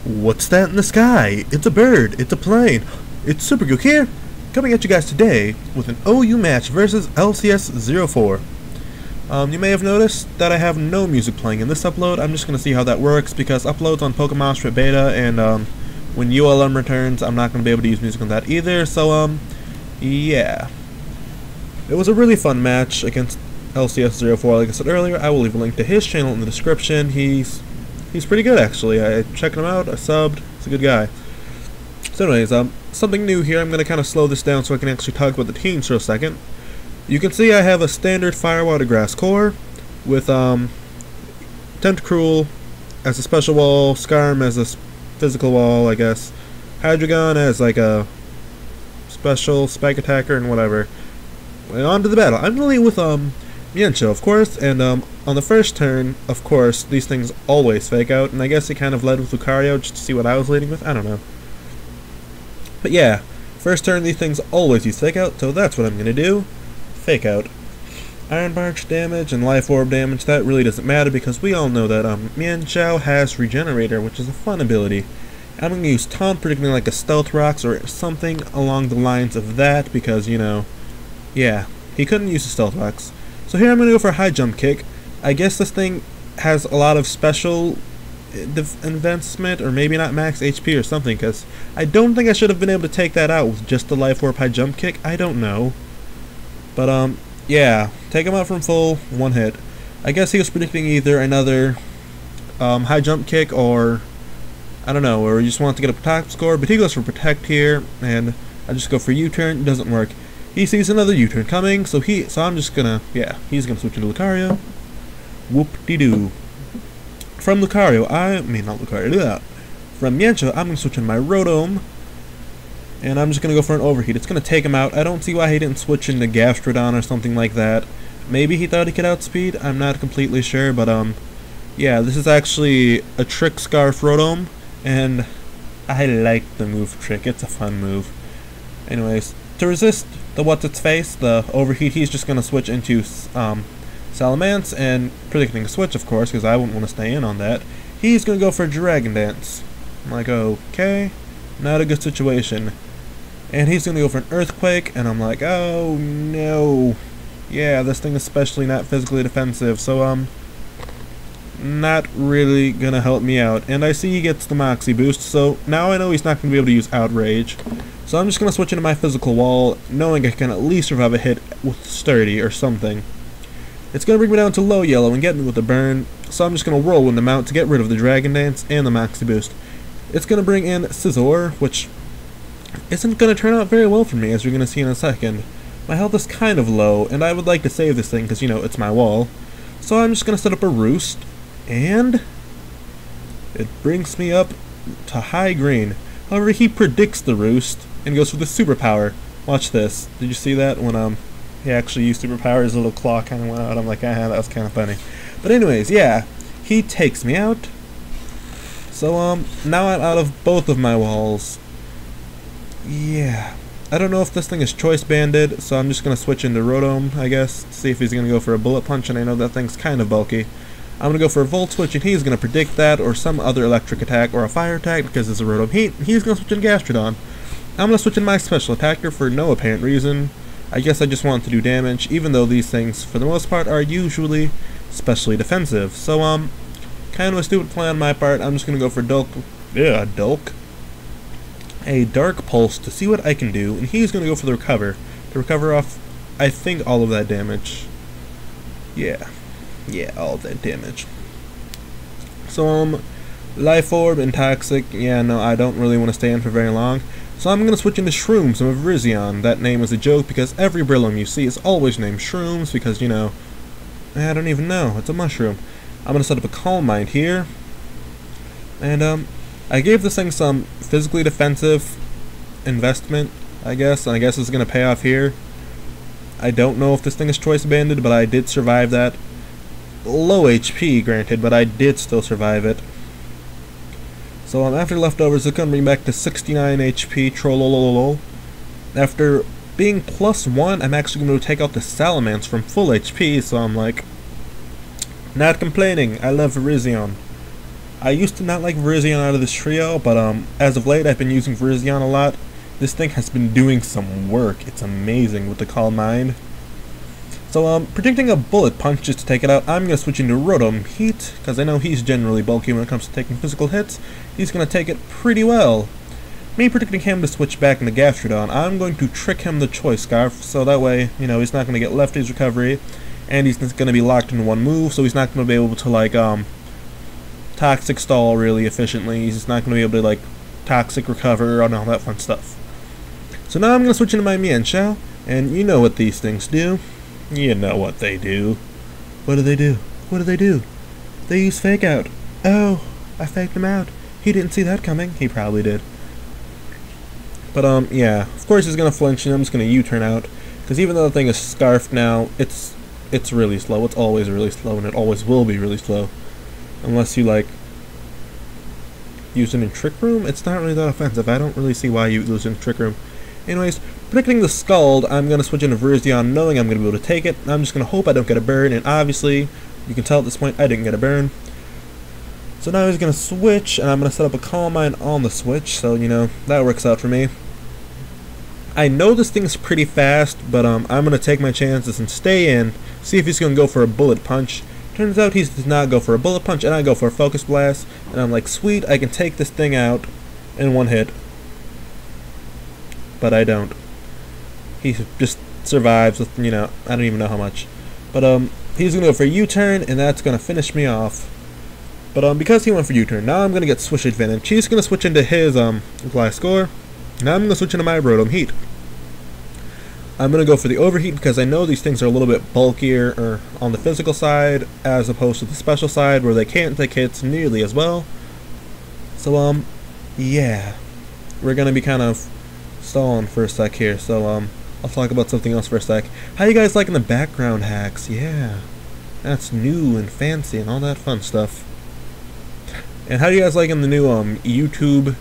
What's that in the sky? It's a bird. It's a plane. It's Super Gook here, coming at you guys today with an OU match versus lcs04. You may have noticed that I have no music playing in this upload. I'm just going to see how that works because uploads on Pokemon Strip Beta and when ULM returns, I'm not going to be able to use music on that either. So yeah. It was a really fun match against lcs04. Like I said earlier, I will leave a link to his channel in the description. He's pretty good actually. I checked him out, I subbed, he's a good guy. So anyways, something new here, I'm going to kind of slow this down so I can actually talk about the teams for a second. You can see I have a standard Fire Water Grass core with Tentacruel as a special wall, Skarm as a physical wall, I guess, Hydreigon as like a special spike attacker and whatever. And on to the battle. I'm going to lead with Mienshao, of course, and on the first turn, of course, these things always fake out, and I guess he kind of led with Lucario just to see what I was leading with, I don't know. But yeah, first turn these things always use fake out, so that's what I'm going to do. Fake out. Iron Bark damage and Life Orb damage, that really doesn't matter because we all know that Mienshao has Regenerator, which is a fun ability. I'm going to use Taunt, predicting like a Stealth Rocks or something along the lines of that because, you know, yeah, he couldn't use the Stealth Rocks. So here I'm going to go for a high jump kick. I guess this thing has a lot of special advancement, or maybe not max HP or something, because I don't think I should have been able to take that out with just the Life Orb high jump kick. I don't know. But yeah, take him out from full, one hit. I guess he was predicting either another high jump kick or, I don't know, or you just want to get a protect score, but he goes for protect here, and I just go for U-turn, doesn't work. He sees another U-turn coming, so I'm just gonna, yeah, he's gonna switch into Lucario. Whoop-de-doo. From Lucario, from Mienshao, I'm gonna switch in my Rotom, and I'm just gonna go for an overheat. It's gonna take him out. I don't see why he didn't switch into Gastrodon or something like that. Maybe he thought he could outspeed, I'm not completely sure, but yeah, this is actually a Trick Scarf Rotom, and I like the move Trick, it's a fun move. Anyways, to resist the what's-its-face, the overheat, he's just going to switch into Salamence, and predicting a switch, of course, because I wouldn't want to stay in on that. He's going to go for Dragon Dance. I'm like, okay, not a good situation. And he's going to go for an Earthquake, and I'm like, oh no. Yeah, this thing is especially not physically defensive, so not really going to help me out. And I see he gets the Moxie boost, so now I know he's not going to be able to use Outrage. So I'm just going to switch into my physical wall, knowing I can at least survive a hit with Sturdy or something. It's going to bring me down to low yellow and get me with a burn, so I'm just going to whirlwind him out to get rid of the Dragon Dance and the Moxie boost. It's going to bring in Scizor, which isn't going to turn out very well for me, as you're going to see in a second. My health is kind of low, and I would like to save this thing because, you know, it's my wall. So I'm just going to set up a Roost, and it brings me up to high green. However, he predicts the Roost and goes for the superpower. Watch this. Did you see that when he actually used superpower? His little claw kind of went out. I'm like, that was kind of funny. But anyways, yeah, he takes me out. So now I'm out of both of my walls. Yeah, I don't know if this thing is choice banded, so I'm just gonna switch into Rotom, I guess, see if he's gonna go for a Bullet Punch, and I know that thing's kind of bulky. I'm going to go for a Volt Switch, and he's going to predict that, or some other electric attack, or a fire attack, because it's a Rotom Heat. He's going to switch in Gastrodon. I'm going to switch in my special attacker for no apparent reason. I guess I just want to do damage, even though these things, for the most part, are usually specially defensive. So, kind of a stupid plan on my part. I'm just going to go for a Dark Pulse to see what I can do, and he's going to go for the Recover, to recover off, I think, all of that damage. Yeah, all that damage. So, Life Orb and Toxic, yeah, no, I don't really want to stay in for very long. So I'm going to switch into Shrooms of Virizion. That name is a joke because every Brillium you see is always named Shrooms because, you know, I don't even know, it's a mushroom. I'm going to set up a Calm Mind here. And, I gave this thing some physically defensive investment, I guess, and I guess it's going to pay off here. I don't know if this thing is choice banded, but I did survive that. Low HP, granted, but I did still survive it. So after leftovers, it's going to bring back to 69 HP, trollololol. After being +1, I'm actually going to take out the Salamence from full HP, so I'm like, not complaining, I love Virizion. I used to not like Virizion out of this trio, but as of late I've been using Virizion a lot. This thing has been doing some work. It's amazing with the Calm Mind. So predicting a Bullet Punch just to take it out, I'm going to switch into Rotom Heat, because I know he's generally bulky when it comes to taking physical hits. He's going to take it pretty well. Me predicting him to switch back into Gastrodon, I'm going to trick him the Choice Scarf, so that way, you know, he's not going to get Lefty's recovery, and he's going to be locked in one move, so he's not going to be able to, like, Toxic Stall really efficiently. He's not going to be able to, like, Toxic Recover and all that fun stuff. So now I'm going to switch into my Mienshao, and you know what these things do. You know what they do. What do they do? What do they do? They use Fake Out. Oh, I faked him out. He didn't see that coming. He probably did. But, yeah. Of course he's going to flinch, and I'm just going to U-turn out. Because even though the thing is scarfed now, it's really slow. It's always really slow, and it always will be really slow. Unless you, like, use it in Trick Room, it's not really that offensive. I don't really see why you lose it in Trick Room. Anyways, predicting the Scald, I'm going to switch into Virizion knowing I'm going to be able to take it. I'm just going to hope I don't get a burn, and obviously, you can tell at this point I didn't get a burn. So now he's going to switch, and I'm going to set up a Calm Mind on the switch, so, you know, that works out for me. I know this thing's pretty fast, but I'm going to take my chances and stay in, see if he's going to go for a Bullet Punch. Turns out he does not go for a Bullet Punch, and I go for a Focus Blast, and I'm like, sweet, I can take this thing out in one hit. But I don't. He just survives with, you know, I don't even know how much. But he's going to go for a U-turn, and that's going to finish me off. But because he went for U-turn, now I'm going to get Switch Advantage. He's going to switch into his Gliscor. Now I'm going to switch into my Rotom Heat. I'm going to go for the Overheat because I know these things are a little bit bulkier or on the physical side as opposed to the special side where they can't take hits nearly as well. So, yeah. We're going to be kind of stalling for a sec here, so I'll talk about something else for a sec. How you guys liking the background hacks? Yeah, that's new and fancy and all that fun stuff. And how do you guys liking the new YouTube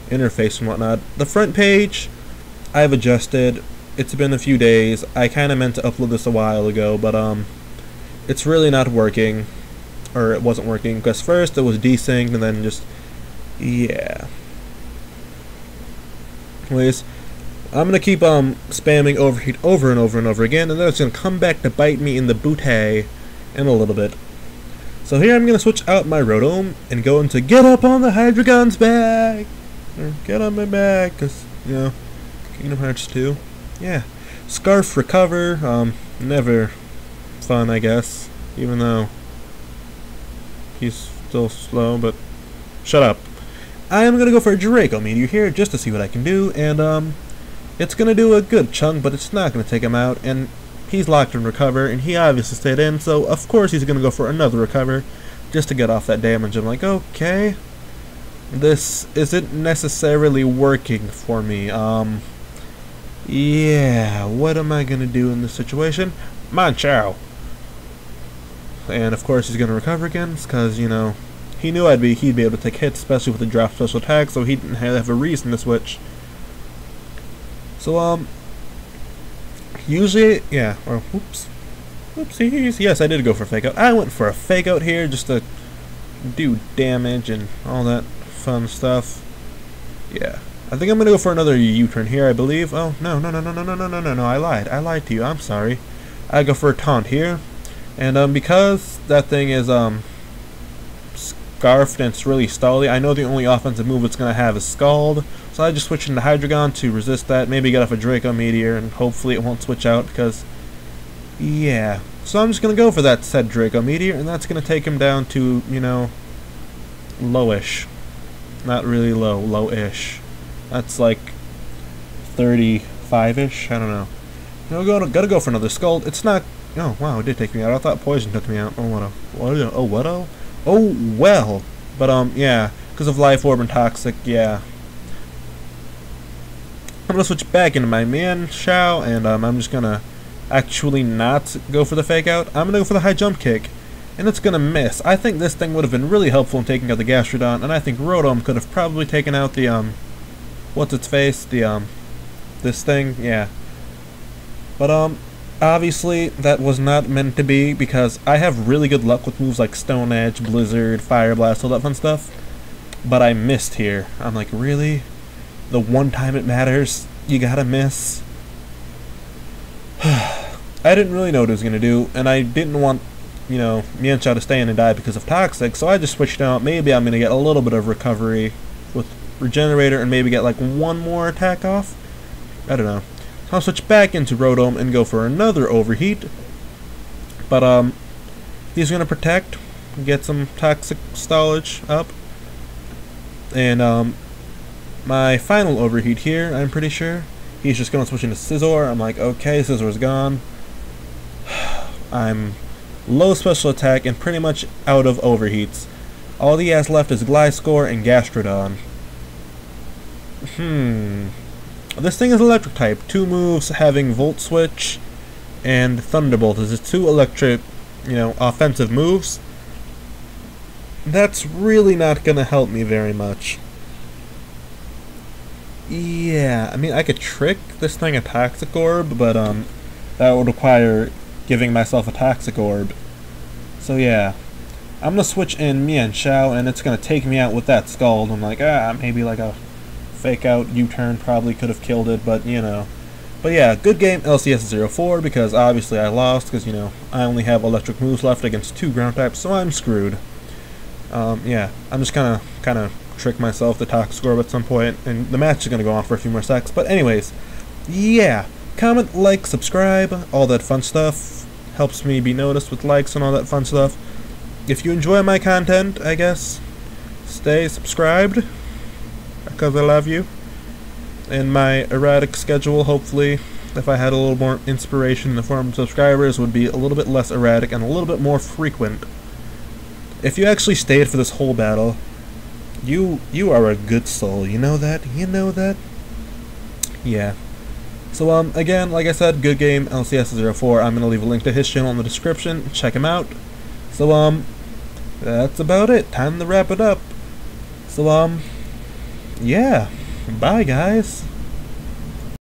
interface and whatnot? The front page I've adjusted. It's been a few days. I kind of meant to upload this a while ago, but it's really not working, or it wasn't working because first it was desynced and then just, yeah. Anyways, I'm going to keep spamming Overheat over and over and over again, and then it's going to come back to bite me in the bootay in a little bit. So here I'm going to switch out my Rotom and go into Get Up on the Hydreigon's back! Or Get on my back, because, you know, Kingdom Hearts 2. Yeah. Scarf Recover, never fun, I guess, even though he's still slow, but shut up. I'm going to go for a Draco Meteor here just to see what I can do, and it's going to do a good chunk, but it's not going to take him out, and he's locked in Recover, and he obviously stayed in, so of course he's going to go for another Recover just to get off that damage. I'm like, okay, this isn't necessarily working for me. Yeah, what am I going to do in this situation? Manchow! And of course he's going to recover again, because, you know, he knew he'd be able to take hits, especially with the drop special attack, so he didn't have a reason to switch. So, usually, yeah, or, oopsies, yes, I did go for a Fake Out. I went for a Fake Out here just to do damage and all that fun stuff. Yeah. I think I'm going to go for another U-turn here, I believe. Oh, no, I lied to you, I'm sorry. I go for a Taunt here. And, because that thing is, Scarfed and it's really stally, I know the only offensive move it's going to have is Scald. So I just switch into Hydreigon to resist that, maybe get off a Draco Meteor, and hopefully it won't switch out, because, yeah. So I'm just going to go for that said Draco Meteor, and that's going to take him down to, you know, lowish. Not really low, low-ish. That's like 35-ish, I don't know. You know, gotta go for another Scald. It's not, oh wow, it did take me out. I thought Poison took me out. Oh well. But yeah, because of Life Orb and Toxic, yeah. I'm gonna switch back into my Mienshao, and I'm just gonna actually not go for the Fake Out. I'm gonna go for the High Jump Kick, and it's gonna miss. I think this thing would have been really helpful in taking out the Gastrodon, and I think Rotom could have probably taken out the what's its face? The this thing, yeah. But Obviously, that was not meant to be, because I have really good luck with moves like Stone Edge, Blizzard, Fire Blast, all that fun stuff. But I missed here. I'm like, really? The one time it matters, you gotta miss? I didn't really know what it was gonna do, and I didn't want, you know, Mienshao to stay in and die because of Toxic, so I just switched out. Maybe I'm gonna get a little bit of recovery with Regenerator and maybe get like one more attack off. I don't know. I'll switch back into Rotom and go for another Overheat. But, he's gonna protect, get some Toxic Stallage up. And, my final Overheat here, I'm pretty sure, he's just gonna switch into Scizor. I'm like, okay, Scizor's gone. I'm low special attack and pretty much out of Overheats. All he has left is Gliscor and Gastrodon. This thing is electric type. 2 moves having Volt Switch and Thunderbolt. This is 2 electric, you know, offensive moves. That's really not gonna help me very much. Yeah, I mean, I could trick this thing a Toxic Orb, but that would require giving myself a Toxic Orb. So yeah, I'm gonna switch in Mienshao, and it's gonna take me out with that Scald. I'm like, maybe like a fake out U-turn probably could have killed it, but you know. But yeah, good game, LCS04, because obviously I lost, because, you know, I only have electric moves left against 2 ground types, so I'm screwed. Yeah, I'm just kind of trick myself to Toxic Orb at some point, and the match is going to go on for a few more seconds. But anyways, yeah, comment, like, subscribe, all that fun stuff. Helps me be noticed with likes and all that fun stuff. If you enjoy my content, I guess, stay subscribed, because I love you. And my erratic schedule, hopefully, if I had a little more inspiration in the form of subscribers, would be a little bit less erratic and a little bit more frequent. If you actually stayed for this whole battle, you are a good soul, you know that? You know that? Yeah. So, again, like I said, good game, LCS04. I'm gonna leave a link to his channel in the description. Check him out. So, that's about it. Time to wrap it up. So, yeah. Bye, guys.